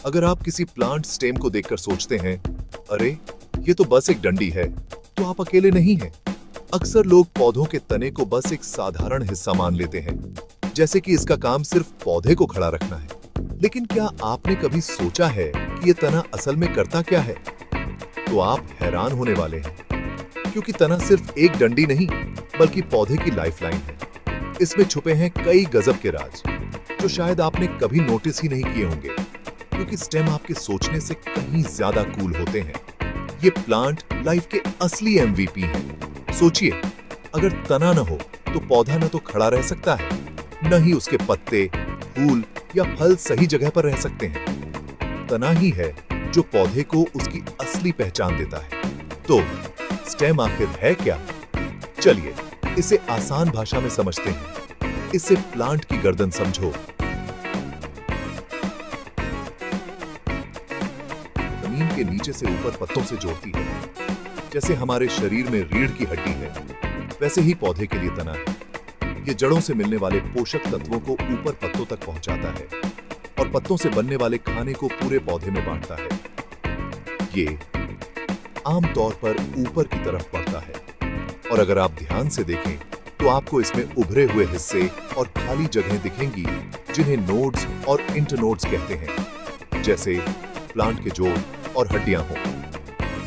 अगर आप किसी प्लांट स्टेम को देखकर सोचते हैं, अरे ये तो बस एक डंडी है, तो आप अकेले नहीं हैं। अक्सर लोग पौधों के तने को बस एक साधारण हिस्सा मान लेते हैं, जैसे कि इसका काम सिर्फ पौधे को खड़ा रखना है। लेकिन क्या आपने कभी सोचा है कि ये तना असल में करता क्या है? तो आप हैरान होने वाले हैं, क्योंकि तना सिर्फ एक डंडी नहीं, बल्कि पौधे की लाइफलाइन है। इसमें छुपे हैं कई गजब के राज, जो शायद आपने कभी नोटिस ही नहीं किए होंगे, क्योंकि स्टेम आपके सोचने से कहीं ज्यादा कूल होते हैं। ये प्लांट लाइफ के असली एमवीपी हैं। सोचिए, अगर तना न हो तो पौधा न तो खड़ा रह सकता है, न ही उसके पत्ते, फूल या फल सही जगह पर रह सकते हैं। तना ही है जो पौधे को उसकी असली पहचान देता है। तो स्टेम आखिर है क्या? चलिए इसे आसान भाषा में समझते हैं। इसे प्लांट की गर्दन समझो। जमीन के नीचे से ऊपर पत्तों से जोड़ती है। जैसे हमारे शरीर में रीढ़ की हड्डी है, वैसे ही पौधे के लिए तना है। ये जड़ों से मिलने वाले पोषक तत्वों को ऊपर पत्तों तक पहुंचाता है और पत्तों से बनने वाले खाने को पूरे पौधे में बांटता है। ये आमतौर पर ऊपर की तरफ बढ़ता है, और अगर आप ध्यान से देखें तो आपको इसमें उभरे हुए हिस्से और खाली जगहें दिखेंगी, जिन्हें नोड्स और इंटरनोड्स कहते हैं, जैसे प्लांट के जोड़ और हड्डियां हों।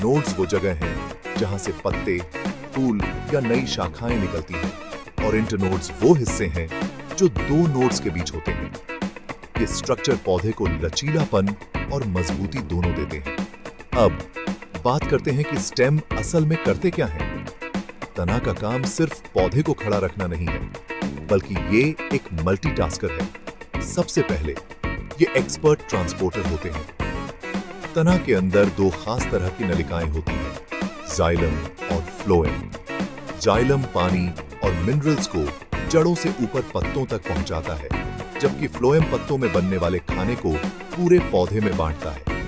नोड्स वो जगह हैं जहां से पत्ते, फूल या नई शाखाएं निकलती हैं, और इंटरनोड्स वो हिस्से हैं जो दो नोड्स के बीच होते हैं। ये स्ट्रक्चर पौधे को लचीलापन और मजबूती दोनों देते हैं। अब बात करते हैं कि स्टेम असल में करते क्या हैं। तना का काम सिर्फ पौधे को खड़ा रखना नहीं है, बल्कि ये एक मल्टीटास्कर है। सबसे पहले ये एक्सपर्ट ट्रांसपोर्टर होते हैं। तना के अंदर दो खास तरह की नलिकाएं होती हैं, जाइलम और फ्लोएम। जाइलम पानी और मिनरल्स को जड़ों से ऊपर पत्तों तक पहुंचाता है, जबकि फ्लोएम पत्तों में बनने वाले खाने को पूरे पौधे में बांटता है।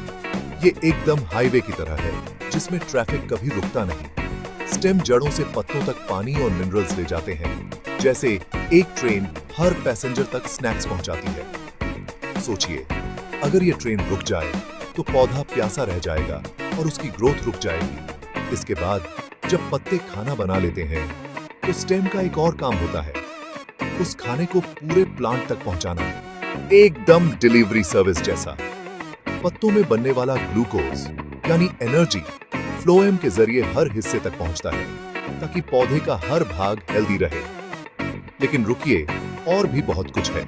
ये एकदम हाईवे की तरह है, जिसमें ट्रैफिक कभी रुकता नहीं। स्टेम जड़ों से पत्तों तक पानी और मिनरल्स ले जाते हैं, जैसे एक ट्रेन हर पैसेंजर तक स्नैक्स पहुंचाती है। सोचिए, अगर ये ट्रेन रुक जाए तो पौधा प्यासा रह जाएगा और उसकी ग्रोथ रुक जाएगी। इसके बाद जब पत्ते खाना बना लेते हैं, तो स्टेम का एक और काम होता है, उस खाने को पूरे प्लांट तक पहुंचाना, एकदम डिलीवरी सर्विस जैसा। पत्तों में बनने वाला ग्लूकोज यानी एनर्जी फ्लोएम के जरिए हर हिस्से तक पहुंचता है, ताकि पौधे का हर भाग हेल्दी रहे। लेकिन रुकिए, और भी बहुत कुछ है।